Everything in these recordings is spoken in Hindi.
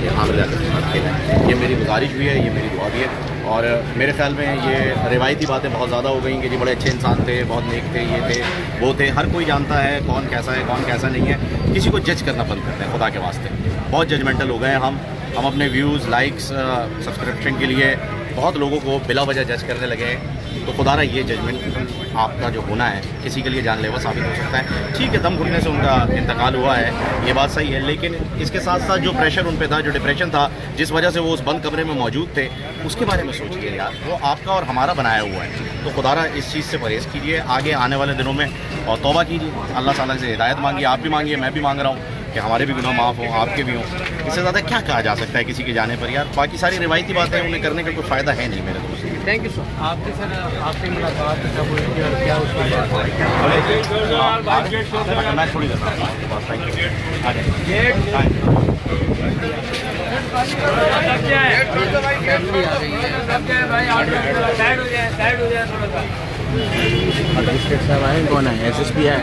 आमिर लियाकत के साथ खेलें। ये मेरी गुजारिश भी है, ये मेरी दुआ भी है। और मेरे ख्याल में ये रिवायती बातें बहुत ज़्यादा हो गई कि जी बड़े अच्छे इंसान थे, बहुत नेक थे, ये थे वो थे। हर कोई जानता है कौन कैसा नहीं है। किसी को जज करना बंद करते हैं खुदा के वास्ते। बहुत जजमेंटल हो गए हम अपने व्यूज़, लाइक्स, सब्सक्रिप्शन के लिए बहुत लोगों को बिला वजह जज करने लगे हैं। तो खुदारा ये जजमेंट आपका जो होना है किसी के लिए जानलेवा साबित हो सकता है। ठीक है, दम घुटने से उनका इंतकाल हुआ है, ये बात सही है, लेकिन इसके साथ साथ जो प्रेशर उन पे था, जो डिप्रेशन था, जिस वजह से वो उस बंद कमरे में मौजूद थे, उसके बारे में सोचिए यार। वो आपका और हमारा बनाया हुआ है। तो खुदारा इस चीज़ से परहेज़ कीजिए आगे आने वाले दिनों में और तौबा कीजिए, अल्लाह ताला से हिदायत मांगिए। आप भी मांगिए, मैं भी मांग रहा हूँ कि हमारे भी गुनाह माफ़ हों, आपके भी हों। इससे ज़्यादा क्या कहा जा सकता है किसी के जाने पर यार। बाकी सारी रिवायती बातें उन्हें करने का कोई फ़ायदा है नहीं मेरे दोस्त। Thank you sir. आपके सर आपसे मुलाकात कब हुई थी और क्या उसके मैं थोड़ी देर में आपके पास। Thank you. मजिस्ट्रेट साहब आए, कौन है? SSP है।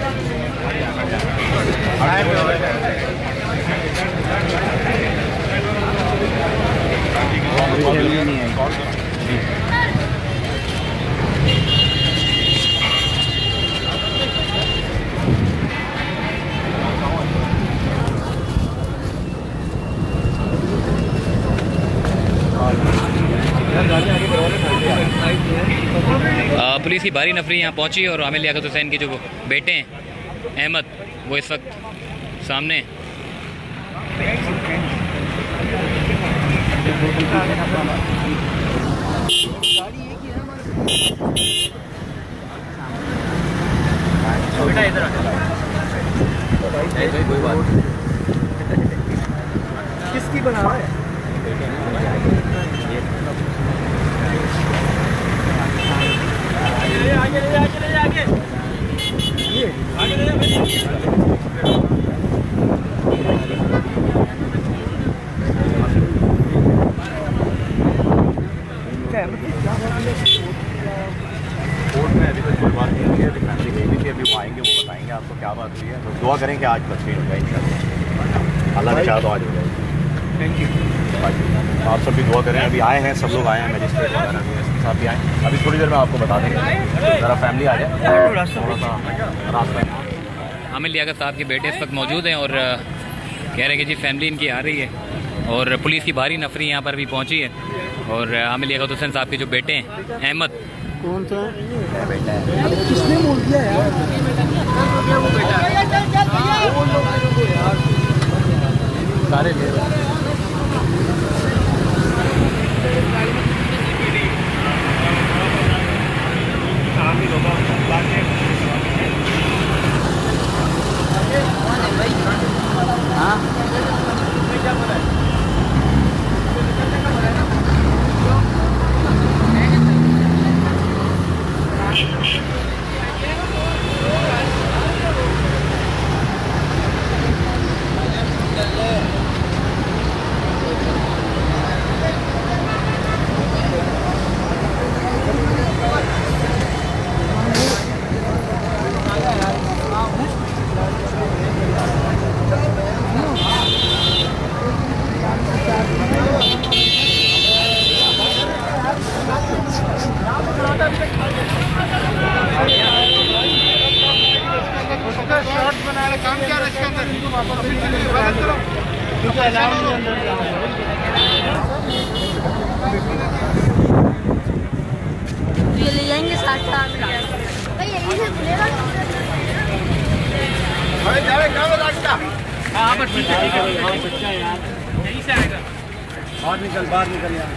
पुलिस की भारी नफरी यहाँ पहुँची और आमिर लियाकत हुसैन के जो बेटे हैं अहमद, वो इस वक्त सामने हैं। बेटा इधर कोई बात किसकी बना रहा है? कोर्ट में अभी तक कोई बात नहीं हुई है। फैमिली गई थी, अभी वो आएंगे, वो बताएंगे आपको क्या बात हुई है। तो दुआ करें कि आज तस्वीर हो जाए इंशाल्लाह। अल्लाह ने चाहा तो आज हो जाएगी। Thank you. आप सब भी दुआ करें। अभी आए हैं, सब लोग आए हैं, मजिस्ट्रेट वगैरह भी SSP साहब भी आए। अभी थोड़ी देर में आपको बता देंगे। ज़रा फैमिली आ जाए, थोड़ा सा रास्ता। आमिर लियाकत साहब के बेटे इस वक्त मौजूद हैं और कह रहे हैं कि जी फैमिली इनकी आ रही है और पुलिस की भारी नफरी यहाँ पर भी पहुँची है। और आमिर लियाकत हुसैन साहब के जो बेटे हैं अहमद, कौन सा बेटा है? किसने मोड़ दिया यार? वो बेटा सारे ले रहे हैं। ये ले जाएंगे साथ साथ भाई यही से खुलेगा। हाँ बस ठीक है बच्चा है यार, यहीं से आएगा। बाहर निकल यार।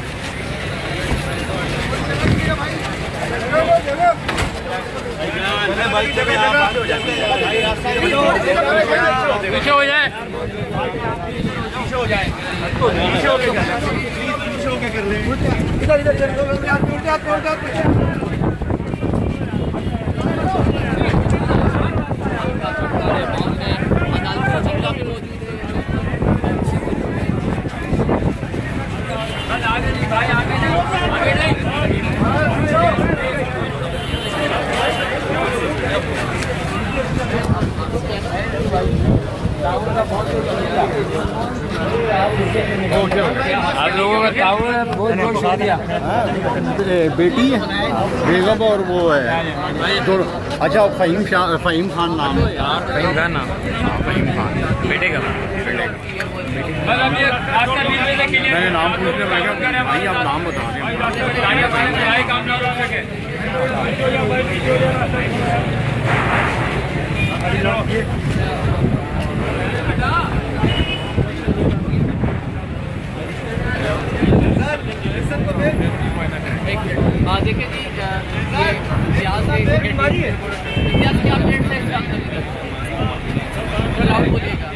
पीछे हो जाए, पीछे हो जाए, पीछे हो गया, पीछे हो क्या कर रहे हैं? इधर आप लोगों का ताऊ है बहुत जोर शोर दिया। बेटी है बेगम और वो है दो। अच्छा फ़हीम खान नाम है। फहीम खान नाम, फहीम खान बेटे का। मैंने नाम पूछने लगा भाई आप नाम बता हाँ देखिए जी, ये इतिहास के अपडेट से स्टार्ट करेंगे। कल आप बोलिएगा।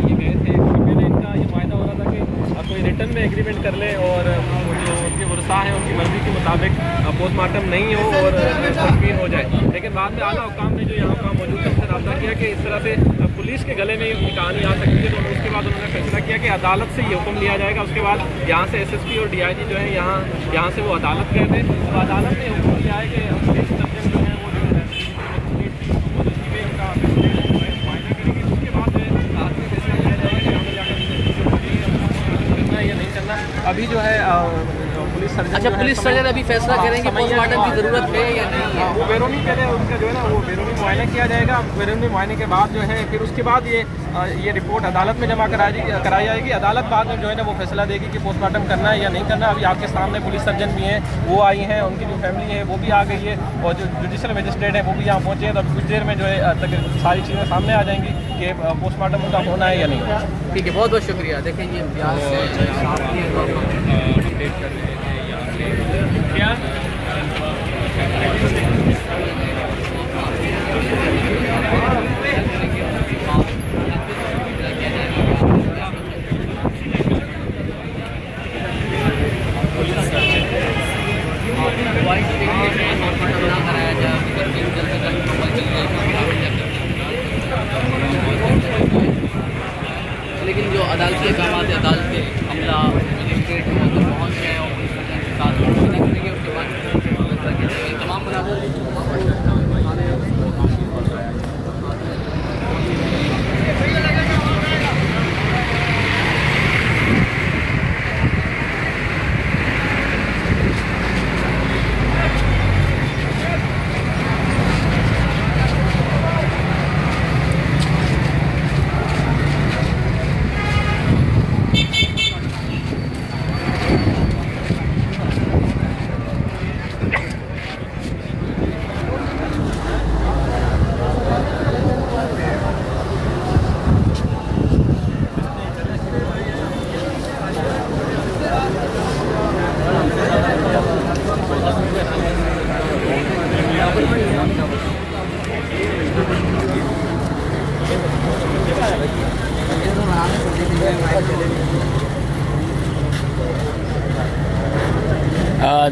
ये गए थे, पहले इनका ये फायदा हो रहा था कि अब कोई रिटर्न में एग्रीमेंट कर ले और जो उनके वर्षा है उनकी मर्जी के मुताबिक पोस्टमार्टम नहीं हो और तस्वीर हो जाए। लेकिन बाद में आला हुकाम ने जो यहाँ का मौजूद है उनसे रब्ता किया कि इस तरह से पुलिस के गले में ये कहानी आ सकती है। तो उसके बाद उन्होंने फैसला किया कि अदालत से ये हुक्म लिया जाएगा। उसके बाद यहाँ से SSP और DIG जो है यहाँ से वो अदालत गए थे। तो अदालत ने हुक्म दिया है कि पुलिस सर्जन जो है वो जो है उसके बाद करना या नहीं करना अभी जो है पुलिस सर्जन। अच्छा, पुलिस सर्जन अभी फैसला करेंगे पोस्टमार्टम की ज़रूरत है या नहीं है। वो बैरूनी पहले उनका जो है ना वो बैरूनी मुआयना किया जाएगा। बैरूनी मुआयने के बाद जो है फिर उसके बाद ये रिपोर्ट अदालत में जमा कराई जाएगी। अदालत बाद में जो है ना वो फैसला देगी कि पोस्टमार्टम करना है या नहीं करना। अभी आपके सामने पुलिस सर्जन भी हैं, वो आई हैं, उनकी जो फैमिली है वो भी आ गई है और जो जुडिशल मजिस्ट्रेट है वो भी यहाँ पहुँचे हैं। तो अभी कुछ देर में जो है तक सारी चीज़ें सामने आ जाएंगी कि पोस्टमार्टम उनका होना है या नहीं। ठीक है, बहुत बहुत शुक्रिया। देखें ये लेकिन जो अदालती अहकाम है, अदालत के अमला मजिस्ट्रेट वो तो पहुँच गए और पुलिस सर्जन के साथ करेंगे। उसके बाद तमाम बराबर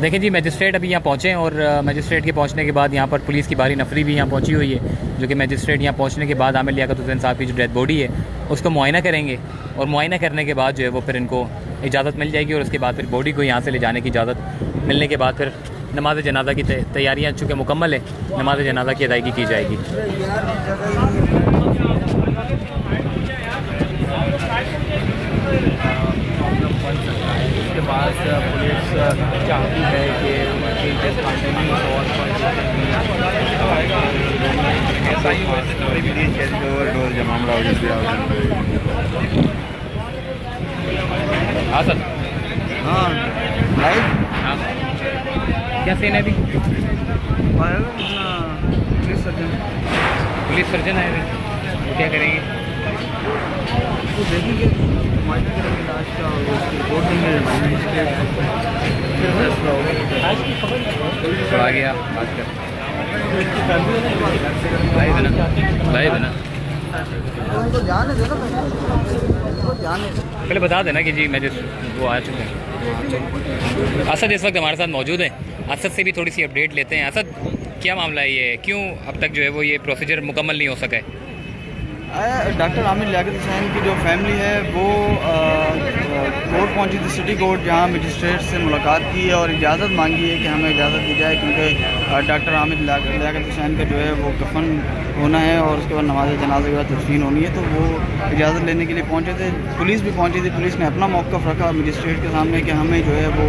देखें जी, मजिस्ट्रेट अभी यहाँ पहुँचे हैं और मजिस्ट्रेट के पहुँचने के बाद यहाँ पर पुलिस की भारी नफरी भी यहाँ पहुँची हुई है, जो कि मजिस्ट्रेट यहाँ पहुँचने के बाद आमिर लियाकत हुसैन साहब की जो डेड बॉडी है उसको मुआयना करेंगे और मुआयना करने के बाद जो है वो फिर इनको इजाज़त मिल जाएगी और उसके बाद फिर बॉडी को यहाँ से ले जाने की इजाज़त मिलने के बाद फिर नमाज जनाजा की तैयारियाँ चूँकि मुकम्मल है, नमाज जनाजा की अदायगी की जाएगी। उसके बाद पुलिस चाहती है कि हाँ सर, हाँ लाइव हाँ क्या सीन है अभी? पुलिस सर्जन आए हुए, वो क्या करेंगे? तो देखेंगे मुआयना करेंगे लाश का और रिपोर्ट देंगे फिर फैसला होगा। तो आ गया बात कर लाइव है ना उनको ध्यान दे ना, उनको ध्यान पहले बता देना कि जी मैं वो आ चुके हैं। असद इस वक्त हमारे साथ मौजूद है, असद से भी थोड़ी सी अपडेट लेते हैं। असद, क्या मामला है ये, क्यों अब तक जो है वो ये प्रोसीजर मुकम्मल नहीं हो सका है? डॉक्टर आमिर लियाकत हुसैन की जो फैमिली है वो कोर्ट पहुंची थी, सिटी कोर्ट, जहां मजिस्ट्रेट से मुलाकात की है और इजाज़त मांगी है कि हमें इजाज़त दी जाए क्योंकि डॉक्टर आमिर लियाकत हुसैन का जो है वो कफन होना है और उसके बाद नमाज जनाजा के बाद तदफीन होनी है, तो वो इजाज़त लेने के लिए पहुँचे थे। पुलिस भी पहुँची थी। पुलिस ने अपना मौक़िफ़ रखा मजिस्ट्रेट के सामने कि हमें जो है वो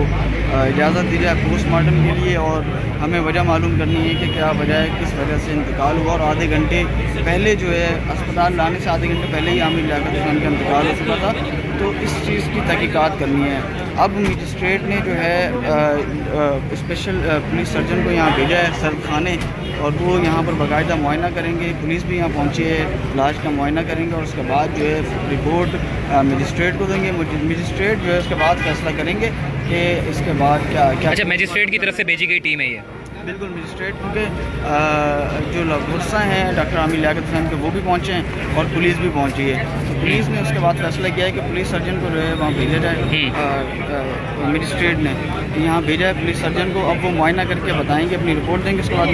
इजाज़त दी जाए पोस्टमार्टम के लिए, और हमें वजह मालूम करनी है कि क्या वजह है, किस वजह से इंतकाल हुआ। और आधे घंटे पहले जो है अस्पताल लाने से आधे घंटे पहले ही आमिर लियाकत हुसैन का इंतकाल हो चुका था, तो इस चीज़ की तहकीकात करनी है। अब मजिस्ट्रेट ने जो है स्पेशल पुलिस सर्जन को यहाँ भेजा है सर्द खाने, और वो यहाँ पर बाकायदा मुआयना करेंगे। पुलिस भी यहाँ पहुँची है, लाश का मुआयना करेंगे और उसके बाद जो है रिपोर्ट मजिस्ट्रेट को देंगे। मजिस्ट्रेट जो है उसके बाद फैसला करेंगे कि इसके बाद क्या क्या। अच्छा, मजिस्ट्रेट की तरफ से भेजी गई टीम है ये? बिल्कुल, मजिस्ट्रेट के जो गुस्सा हैं डॉक्टर आमिर लियाकत हुसैन के, वो भी पहुँचे हैं और पुलिस भी पहुँची है। तो पुलिस ने उसके बाद फैसला किया है कि पुलिस सर्जन को जो है वहाँ भेजा जाए। मजिस्ट्रेट ने यहाँ भेजा है पुलिस सर्जन को। अब वो मुआयना करके बताएंगे, अपनी रिपोर्ट देंगे। उसके बाद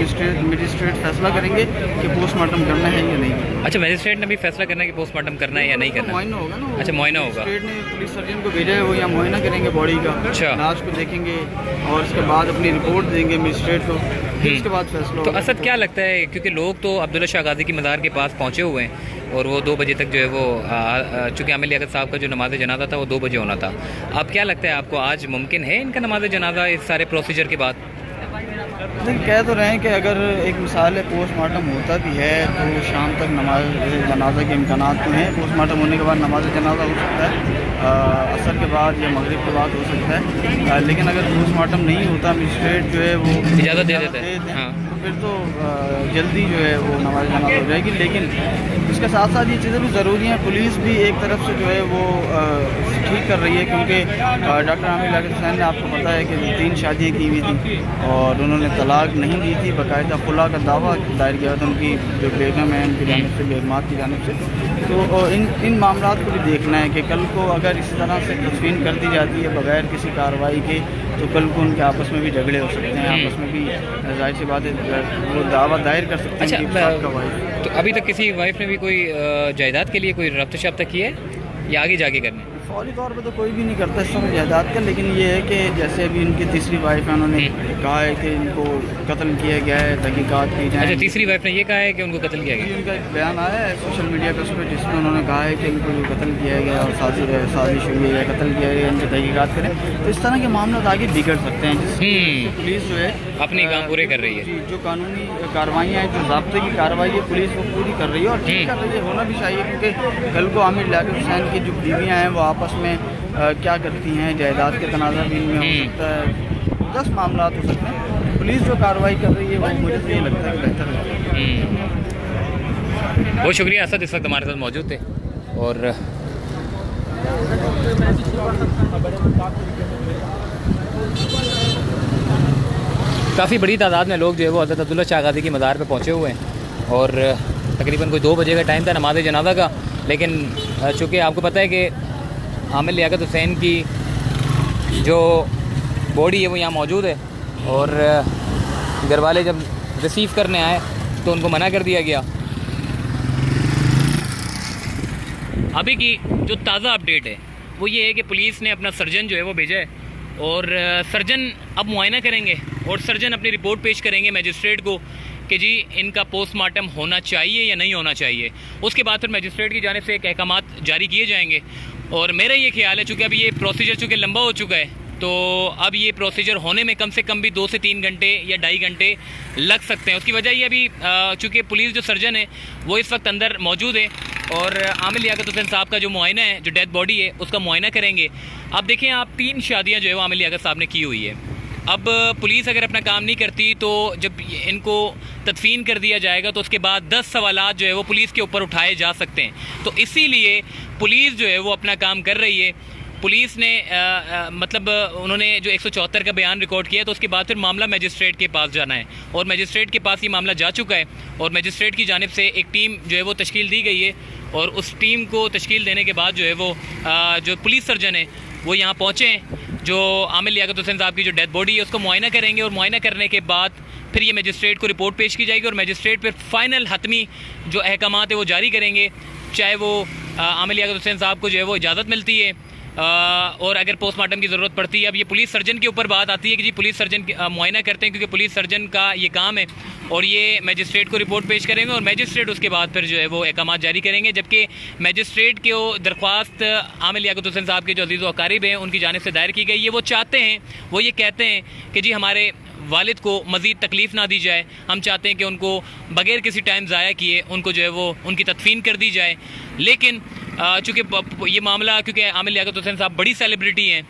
मजिस्ट्रेट फैसला करेंगे कि पोस्टमार्टम करना है या नहीं। अच्छा, मजिस्ट्रेट ने भी फैसला करना है कि पोस्टमार्टम करना है या नहीं करना? मुआयना होगा ना। अच्छा, मुआयना होगा। मजिस्ट्रेट ने पुलिस सर्जन को भेजा है, वो यहाँ मुआयना करेंगे बॉडी का, अच्छा, लाश को देखेंगे और उसके बाद अपनी रिपोर्ट देंगे मजिस्ट्रेट को, फिर उसके बाद फैसला। तो असद क्या लगता है, क्योंकि लोग तो अब्दुल्ला शाह गाजी की मज़ार के पास पहुँचे हुए हैं और वो 2 बजे तक जो है वो चूँकि आमिर लियाकत साहब का जो नमाज जनाजा था वो 2 बजे होना था, अब क्या लगता है आपको आज मुमकिन है इनका नमाज जनाजा इस सारे प्रोसीजर के बाद? लेकिन कह तो रहे हैं कि अगर एक मिसाल है पोस्टमार्टम होता भी है तो शाम तक नमाज जनाजा के इम्कानात तो हैं। पोस्टमार्टम होने के बाद नमाज जनाजा हो सकता है असर के बाद या मगरिब के बाद हो सकता है, लेकिन अगर पोस्टमार्टम नहीं होता मजिस्ट्रेट जो है वो इजाज़त दे देते हैं, हाँ, तो फिर तो जल्दी जो है वो नमाज जनाजा हो जाएगी। लेकिन इसके साथ साथ ये चीज़ें भी ज़रूरी हैं। पुलिस भी एक तरफ से जो है वो ठीक कर रही है, क्योंकि डॉक्टर आमिर लियाकत हुसैन ने आपको पता है कि 3 शादियाँ की हुई थी और उन्होंने तलाक नहीं दी थी, बाकायदा खुला का दावा दायर किया था उनकी जो बेगम है उनकी जानिब से, बेगमात की जानिब से। तो इन मामलात को भी देखना है कि कल को अगर इस तरह से तस्वीर कर दी जाती है बगैर किसी कार्रवाई के, तो कल को उनके आपस में भी झगड़े हो सकते हैं, आपस में भी जाहिर सी बात है वो दावा दायर कर सकते हैं। अच्छा, तो अभी तक किसी वाइफ ने भी कोई जायदाद के लिए कोई रब्ता शब्ता की है या आगे जाके करना है? फौरी तौर पे तो कोई भी नहीं करता इस समय जायदाद का, लेकिन ये है कि जैसे अभी इनकी तीसरी वाइफ है, उन्होंने कहा है कि इनको कत्ल किया गया है, तहकीकात की जाए। अच्छा, तीसरी वाइफ ने ये कहा है कि उनको कत्ल किया गया? उनका एक बयान आया है सोशल मीडिया पे, उस पर जिसमें उन्होंने कहा है कि इनको जो कत्ल किया गया और साजिश हुई है या कत्ल किया गया, इनकी तहकीकात करें। तो इस तरह के मामले आगे बिगड़ सकते हैं, जिससे पुलिस जो है अपनी काम पूरे कर रही है। जो कानूनी कार्रवाइयाँ हैं, जो ज़ाब्ते की कार्रवाई है, पुलिस वो पूरी कर रही है और ठीक कर रही है, होना भी चाहिए। क्योंकि कल को आमिर लियाकत हुसैन की जो बीवियाँ हैं वो आपस में क्या करती हैं, जायदाद के तनाज़ा भी इनमें हो सकता है, 10 मामला हो सकते हैं। पुलिस जो कार्रवाई कर रही है वो मुझे तो ये लगता है कि बेहतर है। बहुत शुक्रिया असद, इस वक्त हमारे साथ मौजूद थे। और काफ़ी बड़ी तादाद में लोग जो है वो हज़रत अब्दुल्ला शाह गाजी की मज़ार पे पहुँचे हुए हैं और तकरीबन कोई 2 बजे का टाइम था नमाज जनाजा का, लेकिन चूँकि आपको पता है कि आमिर लियाकत हुसैन की जो बॉडी है वो यहाँ मौजूद है और घर वाले जब रिसीव करने आए तो उनको मना कर दिया गया। अभी की जो ताज़ा अपडेट है वो ये है कि पुलिस ने अपना सर्जन जो है वो भेजा है और सर्जन अब मुआयना करेंगे और सर्जन अपनी रिपोर्ट पेश करेंगे मजिस्ट्रेट को कि जी इनका पोस्टमार्टम होना चाहिए या नहीं होना चाहिए। उसके बाद फिर मजिस्ट्रेट की जानिब से एक अहकामात जारी किए जाएंगे और मेरा ये ख्याल है चूँकि अभी ये प्रोसीजर चूँकि लंबा हो चुका है तो अब ये प्रोसीजर होने में कम से कम भी 2 से 3 घंटे या 2.5 घंटे लग सकते हैं। उसकी वजह ये अभी चूँकि पुलिस जो सर्जन है वो इस वक्त अंदर मौजूद है और आमिर लियाकत हुसैन साहब का जो मुआयना है, जो डेथ बॉडी है उसका मुआयना करेंगे। अब देखें आप 3 शादियाँ जो है वो आमिर लियाकत साहब ने की हुई है। अब पुलिस अगर अपना काम नहीं करती तो जब इनको तदफीन कर दिया जाएगा तो उसके बाद 10 सवालात जो है वो पुलिस के ऊपर उठाए जा सकते हैं। तो इसीलिए पुलिस जो है वो अपना काम कर रही है। पुलिस ने मतलब उन्होंने जो 174 का बयान रिकॉर्ड किया तो उसके बाद फिर मामला मजिस्ट्रेट के पास जाना है और मजिस्ट्रेट के पास ये मामला जा चुका है और मजिस्ट्रेट की जानिब से एक टीम जो है वो तश्कील दी गई है और उस टीम को तश्कील देने के बाद जो है वो जो पुलिस सर्जन है वो यहाँ पहुँचे हैं। जो आमिर लियाकत हुसैन साहब की जो डेथ बॉडी है उसको मुआयना करेंगे और मुआयना करने के बाद फिर ये मजिस्ट्रेट को रिपोर्ट पेश की जाएगी और मजिस्ट्रेट फिर फाइनल हतमी जो अहकामात है वो जारी करेंगे, चाहे वो आमिर लियाकत हुसैन साहब को जो है वो इजाज़त मिलती है और अगर पोस्टमार्टम की ज़रूरत पड़ती है। अब ये पुलिस सर्जन के ऊपर बात आती है कि जी पुलिस सर्जन मुआयना करते हैं, क्योंकि पुलिस सर्जन का ये काम है और ये मजिस्ट्रेट को रिपोर्ट पेश करेंगे और मजिस्ट्रेट उसके बाद फिर जो है वो अहकामात जारी करेंगे। जबकि मजिस्ट्रेट की दरख्वास्त आमिर लियाकत हुसैन साहब के जो अजीज़ व अकारिब हैं उनकी जानिब से दायर की गई है। वो चाहते हैं, वो ये कहते हैं कि जी हमारे वालिद को मज़ीद तकलीफ़ ना दी जाए, हम चाहते हैं कि उनको बग़ैर किसी टाइम ज़ाया किए उनको जो है वो उनकी तदफीन कर दी जाए। लेकिन चूँकि ये मामला, क्योंकि आमिर लियाकत हुसैन साहब बड़ी सेलिब्रिटी हैं,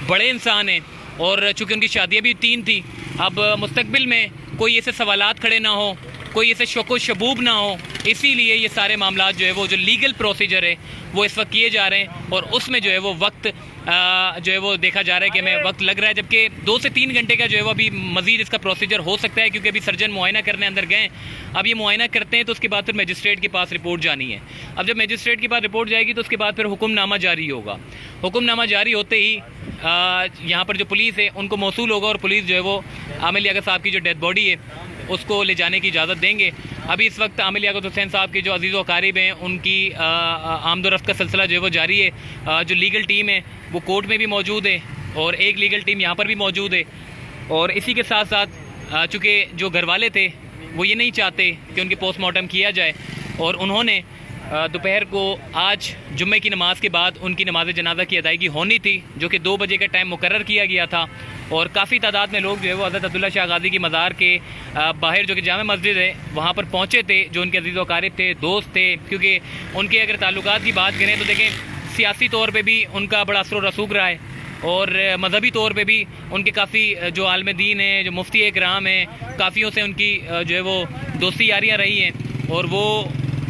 बड़े इंसान हैं और चूँकि उनकी शादियाँ भी 3 थी, अब मुस्तकबिल में कोई ऐसे सवालात खड़े ना हो, कोई ऐसे शको शबूब ना हो, इसीलिए ये सारे मामला जो है वो जो लीगल प्रोसीजर है वो इस वक्त किए जा रहे हैं और उसमें जो है वो वक्त जो है वो देखा जा रहा है कि हमें वक्त लग रहा है। जबकि 2 से 3 घंटे का जो है वो अभी मज़ीद इसका प्रोसीजर हो सकता है, क्योंकि अभी सर्जन मुआयना करने अंदर गए। अब ये मुआयना करते हैं तो उसके बाद फिर मजिस्ट्रेट के पास रिपोर्ट जानी है। अब जब मजिस्ट्रेट के पास रिपोर्ट जाएगी तो उसके बाद फिर हुक्मनामा जारी होगा। हुक्मनामा जारी होते ही यहाँ पर जो पुलिस है उनको मौसूल होगा और पुलिस जो है वो आमिर लियाकत साहब की जो डेड बॉडी है उसको ले जाने की इजाज़त देंगे। अभी इस वक्त आमिर लियाकत हुसैन साहब के जो अजीज़ व अकारिब हैं उनकी आमदोरफ्त का सिलसिला जो है वो जारी है। जो लीगल टीम है वो कोर्ट में भी मौजूद है और एक लीगल टीम यहाँ पर भी मौजूद है। और इसी के साथ साथ चूँकि जो घर वाले थे वो ये नहीं चाहते कि उनकी पोस्टमार्टम किया जाए और उन्होंने दोपहर को आज जुम्मे की नमाज़ के बाद उनकी नमाज जनाजा की अदायगी होनी थी, जो कि 2 बजे का टाइम मुकर्रर किया गया था। और काफ़ी तादाद में लोग जो है वो हज़रत अब्दुल्ला शाह गाज़ी की मज़ार के बाहर जो कि जामे मस्जिद है वहाँ पर पहुँचे थे, जो उनके अज़ीज़ व अकारिब थे, दोस्त थे। क्योंकि उनके अगर ताल्लुकात की बात करें तो देखें, सियासी तौर पर भी उनका बड़ा असर व रसूख रहा है और मजहबी तौर पे भी उनके काफ़ी जो आलम दीन है, जो मुफ्ती इकराम हैं, काफ़ियों से उनकी जो है वो दोस्ती यारियाँ रही हैं और वो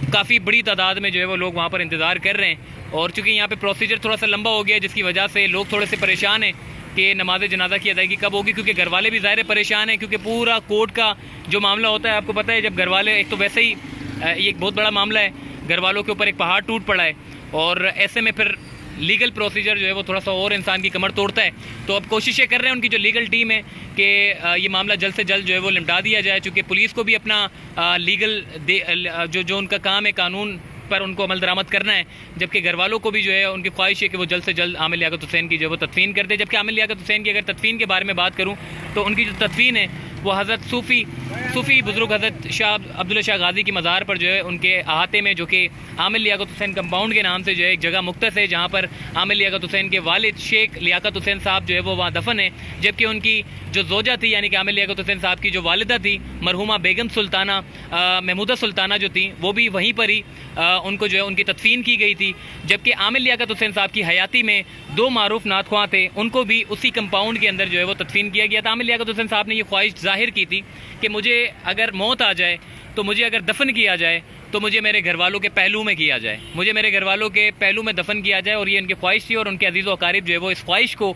काफ़ी बड़ी तादाद में जो है वो लोग वहाँ पर इंतज़ार कर रहे हैं। और चूँकि यहाँ पे प्रोसीजर थोड़ा सा लंबा हो गया है, जिसकी वजह से लोग थोड़े से परेशान हैं कि नमाज जनाजा की अदायगी कब होगी, क्योंकि घर वाले भी ज़ाहिर परेशान हैं। क्योंकि पूरा कोर्ट का जो मामला होता है, आपको पता है, जब घर वाले, एक तो वैसे ही ये एक बहुत बड़ा मामला है, घर वालों के ऊपर एक पहाड़ टूट पड़ा है और ऐसे में फिर लीगल प्रोसीजर जो है वो थोड़ा सा और इंसान की कमर तोड़ता है। तो अब कोशिशें कर रहे हैं उनकी जो लीगल टीम है कि ये मामला जल्द से जल्द जो है वो निपटा दिया जाए, चूँकि पुलिस को भी अपना लीगल जो उनका काम है कानून पर उनको अमल दरामद करना है, जबकि घर वालों को भी जो है उनकी ख्वाहिश है कि वो जल्द से जल्द आमिर लियाकत हुसैन की जो है वो तदफीन कर दे। जबकि आमिर लियाकत हुसैन की अगर तदफीन के बारे में बात करूँ तो उनकी जो तदफीन है वो हज़रत सूफ़ी बुज़ुर्ग हज़रत शाह अब्दुल्ला शाह गाज़ी की मज़ार पर जो है उनके अहाते में, जो कि आमिर लियाकत हुसैन कंपाउंड के नाम से जो है एक जगह मुख्तस है, जहाँ पर आमिर लियाकत हुसैन के वालिद शेख लियाकत हुसैन साहब जो है वो वहाँ दफन है। जबकि उनकी जो ज़ोजा थी, यानी कि आमिर लियाकत हुसैन साहब की जो वालिदा थी मरहुमा बेगम सुल्ताना महमूदा सुल्ताना जो थी, वो भी वहीं पर ही उनको जो है उनकी तदफीन की गई थी। जबकि आमिर लियाकत हुसैन साहब की हयाती में 2 मारूफ नातख्वां थे, उनको भी उसी कंपाउंड के अंदर जो है वो तदफीन किया गया था। आमिर लियाकत हुसैन साहब ने ये ख्वाहिश जाहिर की थी कि मुझे अगर मौत आ जाए तो मुझे अगर दफन किया जाए तो मुझे मेरे घर वालों के पहलू में किया जाए, मुझे मेरे घर वालों के पहलू में दफन किया जाए। और ये उनकी ख्वाहिश थी और उनके अजीज़ व अकारिब जो है वो इस ख्वाहिश को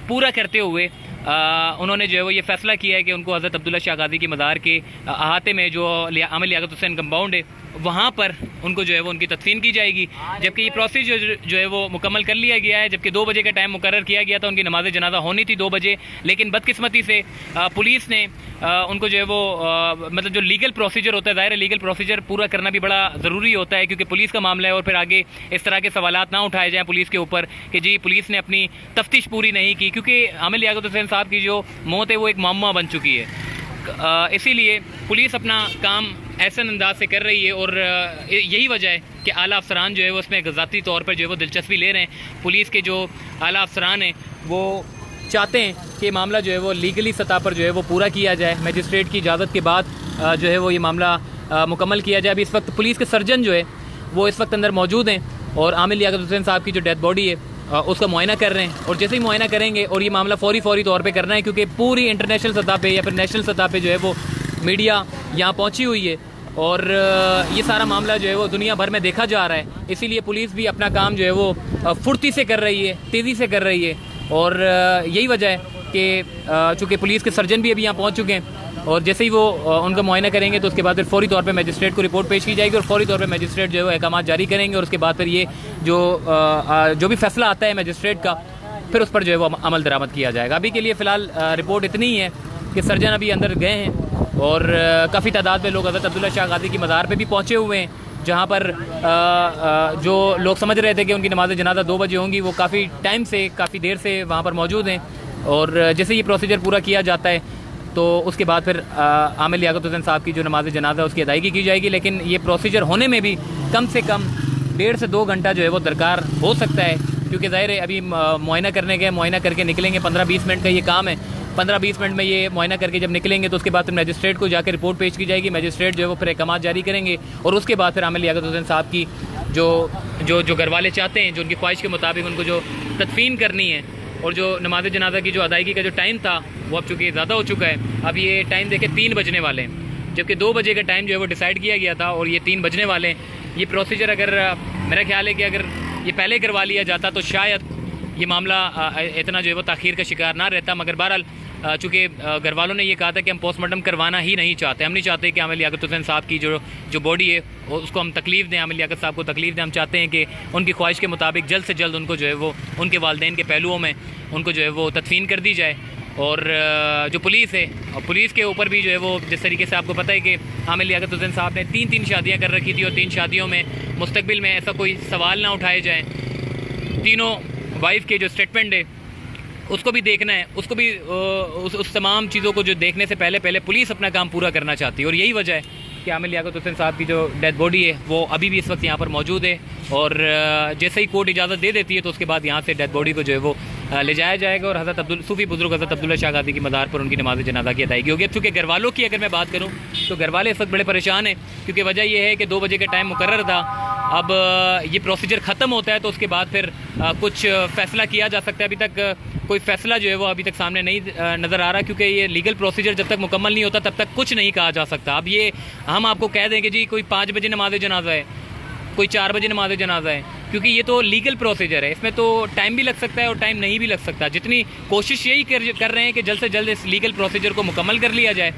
पूरा करते हुए उन्होंने जो है वो ये फैसला किया है कि उनको हज़रत अब्दुल्ला शाह गाज़ी की मज़ार के अहाते में जो आमिर लियाकत हुसैन कंपाउंड है वहाँ पर उनको जो है वो उनकी तदफीन की जाएगी। जबकि ये प्रोसीजर जो है वो मुकम्मल कर लिया गया है। जबकि 2 बजे का टाइम मुकर्रर किया गया था, उनकी नमाज जनाजा होनी थी 2 बजे, लेकिन बदकिस्मती से पुलिस ने उनको जो है वो मतलब जो लीगल प्रोसीजर होता है, ज़ाहिर है लीगल प्रोसीजर पूरा करना भी बड़ा ज़रूरी होता है, क्योंकि पुलिस का मामला है और फिर आगे इस तरह के सवालात ना उठाए जाएँ पुलिस के ऊपर कि जी पुलिस ने अपनी तफ्तीश पूरी नहीं की, क्योंकि आमिर लियाकत हुसैन साहब की जो मौत है वो एक मामला बन चुकी है। इसीलिए पुलिस अपना काम ऐसे अंदाज से कर रही है और यही वजह है कि आला अफसरान जो है वो उसमें ज़ाती तौर पर जो है वो दिलचस्पी ले रहे हैं। पुलिस के जो आला अफसरान हैं वो चाहते हैं कि मामला जो है वो लीगली सतह पर जो है वो पूरा किया जाए, मजिस्ट्रेट की इजाज़त के बाद जो है वो ये मामला मुकम्मल किया जाए। अभी इस वक्त पुलिस के सर्जन जो है वो इस वक्त अंदर मौजूद हैं और आमिर लियाकत हुसैन साहब की जो डेथ बॉडी है उसका मुआयना कर रहे हैं। और जैसे ही मुआयना करेंगे, और ये मामला फौरी तौर पे करना है, क्योंकि पूरी इंटरनेशनल सतह पे या फिर नेशनल सतह पे जो है वो मीडिया यहाँ पहुँची हुई है और ये सारा मामला जो है वो दुनिया भर में देखा जा रहा है। इसीलिए पुलिस भी अपना काम जो है वो फुर्ती से कर रही है, तेज़ी से कर रही है। और यही वजह है कि चूँकि पुलिस के सर्जन भी अभी यहाँ पहुँच चुके हैं और जैसे ही वो उनका मुआयना करेंगे तो उसके बाद फिर फौरी तौर पे मजिस्ट्रेट को रिपोर्ट पेश की जाएगी और फौरी तौर पे मजिस्ट्रेट जो है वो अहकामात जारी करेंगे। और उसके बाद फिर ये जो भी फैसला आता है मजिस्ट्रेट का, फिर उस पर जो है वो अमल दरामद किया जाएगा। अभी के लिए फ़िलहाल रिपोर्ट इतनी ही है कि सर्जन अभी अंदर गए हैं और काफ़ी तादाद में लोग हज़रत अब्दुल्ला शाह गाज़ी की मज़ार पर भी पहुँचे हुए हैं जहाँ पर जो लोग समझ रहे थे कि उनकी नमाज जनाजा 2 बजे होंगी, वो काफ़ी टाइम से, काफ़ी देर से वहाँ पर मौजूद हैं। और जैसे ये प्रोसीजर पूरा किया जाता है तो उसके बाद फिर आमिर लियाकत हुसैन साहब की जो नमाज जनाजा उसकी अदायगी की जाएगी। लेकिन ये प्रोसीजर होने में भी कम से कम 1.5 से 2 घंटा जो है वो दरकार हो सकता है, क्योंकि ज़ाहिर है अभी मुआयना करने गए, मुआयना करके निकलेंगे, 15-20 मिनट का ये काम है। 15-20 मिनट में ये मुआयना करके जब निकलेंगे तो उसके बाद फिर मजिस्ट्रेट को जाकर रिपोर्ट पेश की जाएगी। मजिस्ट्रेट जो है वो फिर अहकामात जारी करेंगे और उसके बाद फिर आमिर लियाकत हुसैन साहब की जो घर वाले चाहते हैं, जो उनकी ख्वाहिश के मुताबिक उनको जो तदफीन करनी है और जो नमाज जनाजा की जो अदायगी का जो टाइम था वो अब चूँकि ज़्यादा हो चुका है। अब ये टाइम देखे 3 बजने वाले हैं, जबकि 2 बजे का टाइम जो है वो डिसाइड किया गया था और ये 3 बजने वाले हैं। ये प्रोसीजर अगर मेरा ख्याल है कि अगर ये पहले करवा लिया जाता तो शायद ये मामला इतना जो है वो ताख़ीर का शिकार ना रहता। मगर बहरहाल चूँकि घर वालों ने ये कहा था कि हम पोस्टमार्टम करवाना ही नहीं चाहते, हम नहीं चाहते कि आमिर लियाकत हुसैन साहब की जो बॉडी है उसको हम तकलीफ़ दें, आमिर लियाकत साहब को तकलीफ़ दें। हम चाहते हैं कि उनकी ख्वाहिश के मुताबिक जल्द से जल्द उनको जो है वो उनके वालिदैन के पहलुओं में उनको जो है वो तदफीन कर दी जाए। और जो पुलिस है, और पुलिस के ऊपर भी जो है वो जिस तरीके से आपको पता है कि आमिर लियाकत हुसैन साहब ने 3 शादियाँ कर रखी थी और 3 शादियों में मुस्तकबिल में ऐसा कोई सवाल ना उठाए जाएँ। तीनों वाइफ के जो स्टेटमेंट है उसको भी देखना है, उसको भी उस तमाम चीज़ों को जो देखने से पहले पुलिस अपना काम पूरा करना चाहती है। और यही वजह है कि आमिर लियाकत हुसैन साहब की जो डेड बॉडी है वो अभी भी इस वक्त यहाँ पर मौजूद है। और जैसे ही कोर्ट इजाज़त दे देती है तो उसके बाद यहाँ से डेड बॉडी को जो है वो ले जाया जाएगा और हज़रत सूफ़ी बुज़ुर्ग हज़रत अब्दुल्ला शाह गाज़ी की मज़ार पर उनकी नमाज जनाजा की अदायगी होगी। अब चूँकि घर वालों की अगर मैं बात करूँ तो घर वाले इस वक्त बड़े परेशान हैं, क्योंकि वजह यह है कि 2 बजे का टाइम मुकर्रर था। अब ये प्रोसीजर ख़त्म होता है तो उसके बाद फिर कुछ फ़ैसला किया जा सकता है। अभी तक कोई फ़ैसला जो है वो अभी तक सामने नहीं नज़र आ रहा, क्योंकि ये लीगल प्रोसीजर जब तक मुकम्मल नहीं होता तब तक कुछ नहीं कहा जा सकता। अब ये हम आपको कह दें कि जी कोई 5 बजे नमाज जनाजा है, कोई 4 बजे नमाज जनाजा है, क्योंकि ये तो लीगल प्रोसीजर है, इसमें तो टाइम भी लग सकता है और टाइम नहीं भी लग सकता। जितनी कोशिश यही कर रहे हैं कि जल्द से जल्द इस लीगल प्रोसीजर को मुकम्मल कर लिया जाए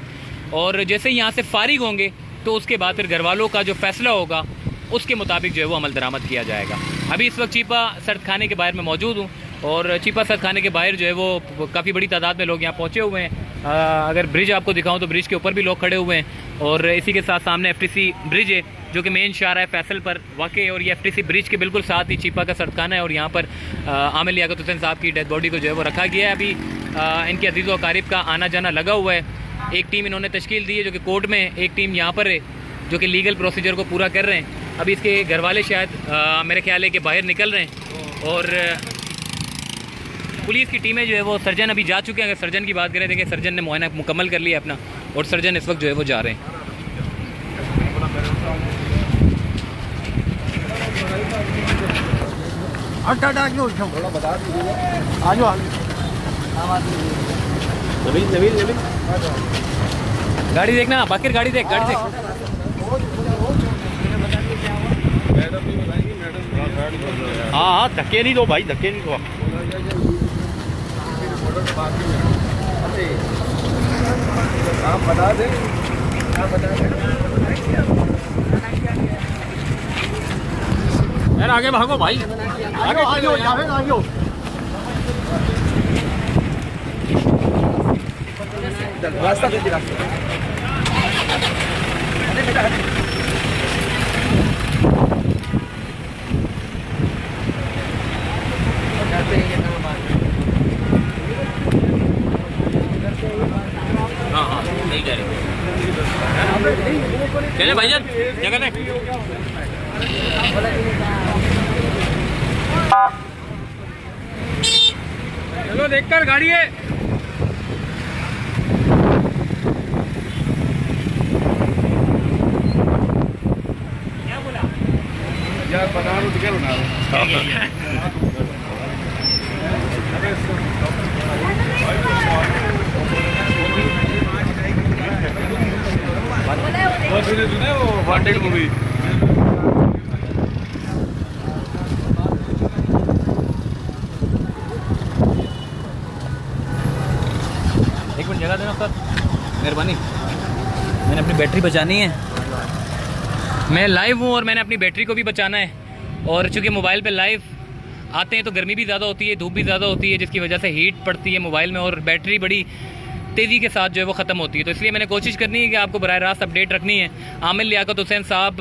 और जैसे ही यहाँ से फारिग होंगे तो उसके बाद फिर घर वालों का जो फ़ैसला होगा उसके मुताबिक जो है वो अमल दरामद किया जाएगा। अभी इस वक्त चीपा सर्द खाने के बाहर में मौजूद हूँ और चीपा सर्द खाने के बाहर जो है वो काफ़ी बड़ी तादाद में लोग यहाँ पहुँचे हुए हैं। अगर ब्रिज आपको दिखाऊँ तो ब्रिज के ऊपर भी लोग खड़े हुए हैं और इसी के साथ सामने FTC ब्रिज है जो कि मेन शाहरा है फैसल पर वाक़, और ये FTC ब्रिज के बिल्कुल साथ ही चीपा का सर्दखाना है और यहाँ पर आमिर लियाकत हुसैन साहब की डेड बॉडी को जो है वो रखा गया है। अभी इनके अजीज़ व अकारिब का आना जाना लगा हुआ है। एक टीम इन्होंने तश्कील दी है जो कि कोर्ट में, एक टीम यहाँ पर है जो कि लीगल प्रोसीजर को पूरा कर रहे हैं। अभी इसके घर वाले शायद मेरे ख्याल है कि बाहर निकल रहे हैं और पुलिस की टीमें जो है वो सर्जन अभी जा चुके हैं। अगर सर्जन की बात करें देखिए सर्जन ने मुआयना मुकम्मल कर लिया अपना और सर्जन इस वक्त जो है वो जा रहे हैं। गाड़ी देखना बाकिर, गाड़ी देख, गाड़ी देख। हाँ धक्के नहीं दो भाई, धक्के नहीं दो। आप बता दें, यार आगे भागो भाई, आगे आगे रास्ता दे रास्ता। हाँ नहीं जा रही चले भाईजान जगह ने। चलो देखकर गाड़ी है। यार बना लो टिकट बना लो। सुने वो वांटेड मूवी। एक मिनट जगह देना सर, मेहरबानी। मैंने अपनी बैटरी बचानी है, मैं लाइव हूँ और मैंने अपनी बैटरी को भी बचाना है। और चूँकि मोबाइल पे लाइव आते हैं तो गर्मी भी ज़्यादा होती है, धूप भी ज़्यादा होती है, जिसकी वजह से हीट पड़ती है मोबाइल में और बैटरी बड़ी तेज़ी के साथ जो है वो ख़त्म होती है। तो इसलिए मैंने कोशिश करनी है कि आपको बराह रास्त अपडेट रखनी है। आमिर लियाकत हुसैन साहब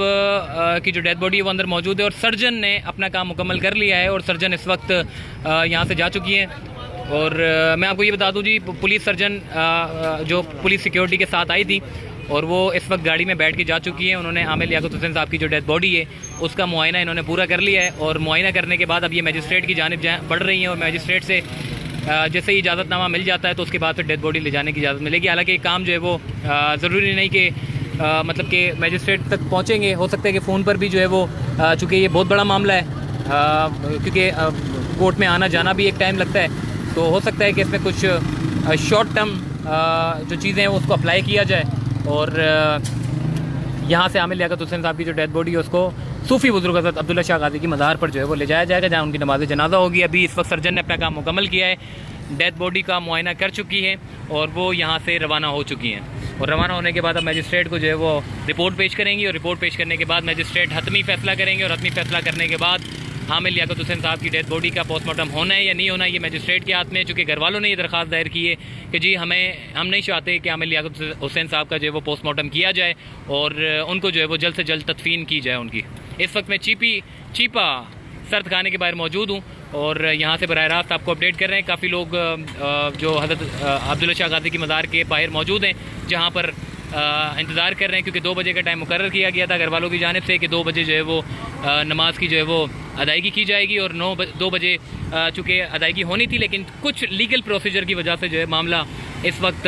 की जो डेड बॉडी है वो अंदर मौजूद है और सर्जन ने अपना काम मुकम्मल कर लिया है और सर्जन इस वक्त यहाँ से जा चुकी हैं। और मैं आपको ये बता दूँ जी, पुलिस सर्जन जो पुलिस सिक्योरिटी के साथ आई थी और वो इस वक्त गाड़ी में बैठ के जा चुकी हैं। उन्होंने आमिर लियाकत हुसैन साहब की जो डेड बॉडी है उसका मुआयना इन्होंने पूरा कर लिया है और मुआयना करने के बाद अब ये मजिस्ट्रेट की जानिब बढ़ रही हैं और मजिस्ट्रेट से जैसे ही इजाज़तनामा मिल जाता है तो उसके बाद फिर डेड बॉडी ले जाने की इजाज़त मिलेगी। हालांकि काम जो है वो ज़रूरी नहीं कि मतलब कि मजिस्ट्रेट तक पहुँचेंगे, हो सकता है कि फ़ोन पर भी जो है वो चूँकि ये बहुत बड़ा मामला है, क्योंकि कोर्ट में आना जाना भी एक टाइम लगता है, तो हो सकता है कि इसमें कुछ शॉर्ट टर्म जो चीज़ें हैं उसको अप्लाई किया जाए और यहाँ से आमिर लियाकत हुसैन साहब की जो डेड बॉडी है उसको सूफ़ी बुज़ुर्ग हज़रत अब्दुल्ला शाह गाज़ी की मज़ार पर जो है वो ले जाया जाएगा, जहाँ उनकी नमाज़ जनाजा होगी। अभी इस वक्त सर्जन ने अपना काम मुकम्मल किया है, डेड बॉडी का मुआयना कर चुकी है और वो यहाँ से रवाना हो चुकी हैं। और रवाना होने के बाद अब मजिस्ट्रेट को जो है वो रिपोर्ट पेश करेंगी और रिपोर्ट पेश करने के बाद मजिस्ट्रेट हतमी फ़ैसला करेंगे और हतमी फ़ैसला करने के बाद आमिर लियाकत हुसैन साहब की डेड बॉडी का पोस्टमार्टम होना है या नहीं होना है ये मजिस्ट्रेट के हाथ में है। चूँकि घर वालों ने ये दरख्वास्त दायर की है कि जी हम नहीं चाहते कि आमिर लियाकत हुसैन साहब का जो है वो पोस्टमार्टम किया जाए और उनको जो है वो जल्द से जल्द तदफीन की जाए उनकी। इस वक्त मैं चीपा सर्द खाने के बाहर मौजूद हूँ और यहाँ से बराह रास्त आपको अपडेट कर रहे हैं। काफ़ी लोग जो हज़रत अब्दुल्ला शाह गाज़ी की मज़ार के बाहर मौजूद हैं, जहाँ पर इंतज़ार कर रहे हैं, क्योंकि 2 बजे का टाइम मुकर्रर किया गया था घर वालों की जानिब से कि 2 बजे जो है वो नमाज की जो है वो अदायगी की जाएगी और 2 बजे चूँकि अदायगी होनी थी, लेकिन कुछ लीगल प्रोसीजर की वजह से जो है मामला इस वक्त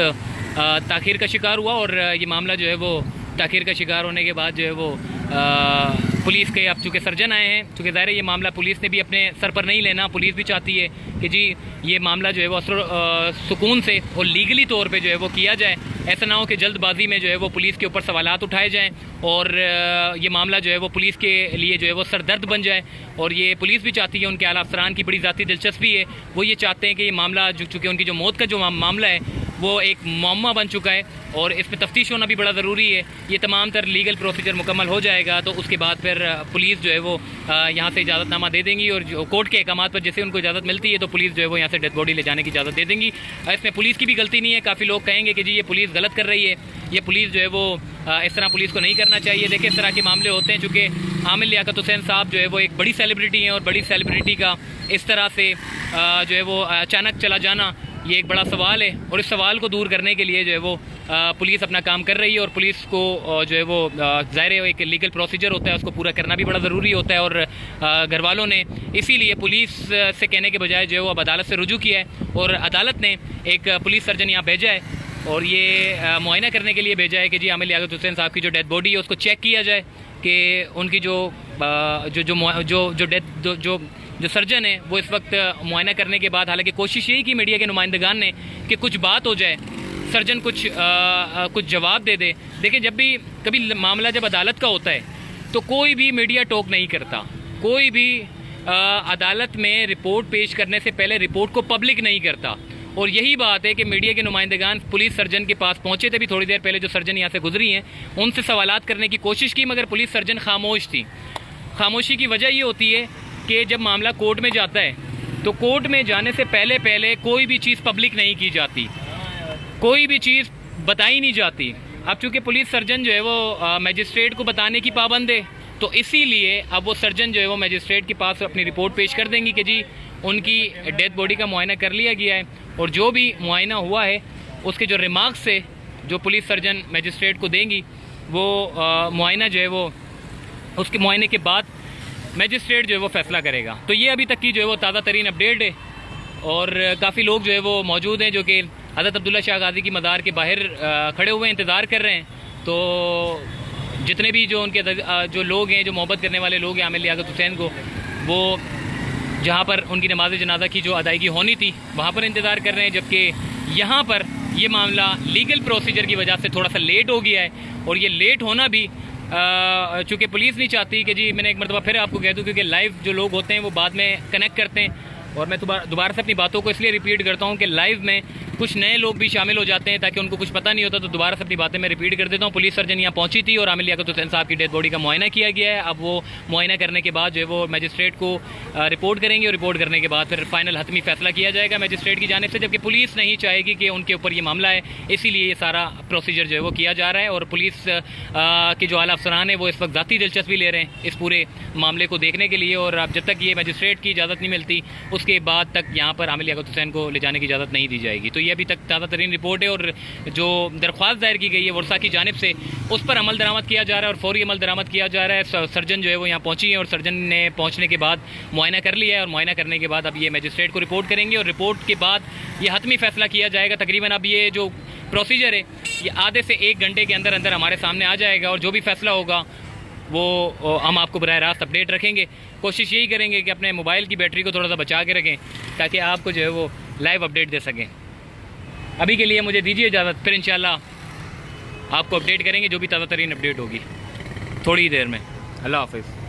ताख़ीर का शिकार हुआ और ये मामला जो है वो ताख़ीर का शिकार होने के बाद जो है वो पुलिस के अब चूँकि सर्जन आए हैं, चूँकि ज़ाहिर है ये मामला पुलिस ने भी अपने सर पर नहीं लेना, पुलिस भी चाहती है कि जी ये मामला जो है वो सुकून से और लीगली तौर पे जो है वो किया जाए। ऐसा ना हो कि जल्दबाजी में जो है वो पुलिस के ऊपर सवालात उठाए जाएं और ये मामला जो है वो पुलिस के लिए जो है वो सरदर्द बन जाए। और ये पुलिस भी चाहती है, उनके आला अफसरान की बड़ी ज़ाती दिलचस्पी है, वो ये चाहते हैं कि ये मामला चूँकि उनकी जो मौत का जो मामला है वो एक मामला बन चुका है और इसमें तफ्तीश होना भी बड़ा ज़रूरी है। ये तमाम तर लीगल प्रोसीजर मुकम्मल हो जाएगा तो उसके बाद फिर पुलिस जो है वो यहाँ से इजाज़तनामा दे देंगी और जो कोर्ट के अहकामात पर जैसे उनको इजाज़त मिलती है तो पुलिस जो है वो यहाँ से डेड बॉडी ले जाने की इजाज़त दे देंगी। इसमें पुलिस की भी गलती नहीं है। काफ़ी लोग कहेंगे कि जी ये पुलिस गलत कर रही है, ये पुलिस जो है वो इस तरह पुलिस को नहीं करना चाहिए। देखिए इस तरह के मामले होते हैं, चूँकि आमिर लियाकत हुसैन साहब जो है वो एक बड़ी सेलिब्रिटी हैं और बड़ी सेलिब्रिटी का इस तरह से जो है वो अचानक चला जाना ये एक बड़ा सवाल है और इस सवाल को दूर करने के लिए जो है वो पुलिस अपना काम कर रही है और पुलिस को जो है वो ज़ाहिर है एक लीगल प्रोसीजर होता है, उसको पूरा करना भी बड़ा ज़रूरी होता है। और घर वालों ने इसीलिए पुलिस से कहने के बजाय जो है वो अब अदालत से रुजू किया है और अदालत ने एक पुलिस सर्जन यहाँ भेजा है और ये मुआयना करने के लिए भेजा है कि जी आमिर लियाकत हुसैन साहब की जो डेड बॉडी है उसको चेक किया जाए कि उनकी जो सर्जन है वो इस वक्त मुआयना करने के बाद, हालांकि कोशिश यही की मीडिया के नुमाइंदगान ने कि कुछ बात हो जाए, सर्जन कुछ जवाब दे दे। देखिए जब भी कभी मामला जब अदालत का होता है तो कोई भी मीडिया टॉक नहीं करता, कोई भी अदालत में रिपोर्ट पेश करने से पहले रिपोर्ट को पब्लिक नहीं करता। और यही बात है कि मीडिया के नुमाइंदगान पुलिस सर्जन के पास पहुंचे थे भी थोड़ी देर पहले, जो सर्जन यहाँ से गुजरी हैं उनसे सवालात करने की कोशिश की, मगर पुलिस सर्जन खामोश थी। खामोशी की वजह ये होती है कि जब मामला कोर्ट में जाता है तो कोर्ट में जाने से पहले कोई भी चीज़ पब्लिक नहीं की जाती, कोई भी चीज़ बताई नहीं जाती। अब चूँकि पुलिस सर्जन जो है वो मजिस्ट्रेट को बताने की पाबंद है तो इसीलिए अब वो सर्जन जो है वो मजिस्ट्रेट के पास अपनी रिपोर्ट पेश कर देंगी कि जी उनकी डेड बॉडी का मुआयना कर लिया गया है और जो भी मुआयना हुआ है उसके जो रिमार्क्स से जो पुलिस सर्जन मजिस्ट्रेट को देंगी वो मुआयना जो है वो उसके मुआयने के बाद मजिस्ट्रेट जो है वो फैसला करेगा। तो ये अभी तक की जो है वो ताज़ा तरीन अपडेट है और काफ़ी लोग जो है वो मौजूद हैं जो कि हज़रत अब्दुल्ला शाह गाज़ी की मज़ार के बाहर खड़े हुए इंतज़ार कर रहे हैं। तो जितने भी जो उनके जो लोग हैं, जो मोहब्बत करने वाले लोग हैं आमिर लियाकत हुसैन को, वो जहाँ पर उनकी नमाज जनाजा की जो अदायगी होनी थी वहाँ पर इंतज़ार कर रहे हैं, जबकि यहाँ पर ये मामला लीगल प्रोसीजर की वजह से थोड़ा सा लेट हो गया है। और ये लेट होना भी चूँकि पुलिस नहीं चाहती कि जी, मैंने एक मरतबा फिर आपको कह दूँ, क्योंकि लाइव जो लोग होते हैं वो बाद में कनेक्ट करते हैं, और मैं दोबारा से अपनी बातों को इसलिए रिपीट करता हूँ कि लाइव में कुछ नए लोग भी शामिल हो जाते हैं ताकि उनको कुछ पता नहीं होता, तो दोबारा से अपनी बातें मैं रिपीट कर देता हूँ। पुलिस सर्जन यहाँ पहुंची थी और आमिर लियाकत हुसैन साहब की डेड बॉडी का मुआयना किया गया है। अब वो मुआयना करने के बाद जो है वो मजिस्ट्रेट को रिपोर्ट करेंगे और रिपोर्ट करने के बाद फिर फाइनल हतमी फैसला किया जाएगा मजिस्ट्रेट की जानिब से, जबकि पुलिस नहीं चाहेगी कि उनके ऊपर ये मामला है, इसीलिए ये सारा प्रोसीजर जो है वो किया जा रहा है। और पुलिस के जो आला अफसरान है वो इस वक्त ज़ाती दिलचस्पी ले रहे हैं इस पूरे मामले को देखने के लिए, और अब जब तक ये मजिस्ट्रेट की इजाज़त नहीं मिलती उसके बाद तक यहाँ पर आमिर लियाकत हुसैन को ले जाने की इजाज़त नहीं दी जाएगी। तो ये अभी तक ताज़ा तरीन रिपोर्ट है, और जो दरख्वास्त दायर की गई है वर्षा की जानिब से उस पर अमल दरामद किया जा रहा है और फौरी अमल दरामद किया जा रहा है। सर्जन जो है वो यहाँ पहुँची है और सर्जन ने पहुँचने के बाद मुआयना कर लिया है, और मुआयना करने के बाद अब ये मजिस्ट्रेट को रिपोर्ट करेंगे और रिपोर्ट के बाद ये हतमी फैसला किया जाएगा। तकरीबन अब ये जो प्रोसीजर है ये आधे से 1 घंटे के अंदर अंदर हमारे सामने आ जाएगा, और जो भी फैसला होगा वो हम आपको बराह रास्त अपडेट रखेंगे। कोशिश यही करेंगे कि अपने मोबाइल की बैटरी को थोड़ा सा बचा के रखें ताकि आपको जो है वो लाइव अपडेट दे सकें। अभी के लिए मुझे दीजिए इजाज़त, फिर इंशाल्लाह आपको अपडेट करेंगे जो भी ताज़ा तरीन अपडेट होगी थोड़ी देर में। अल्लाह हाफ़िज़।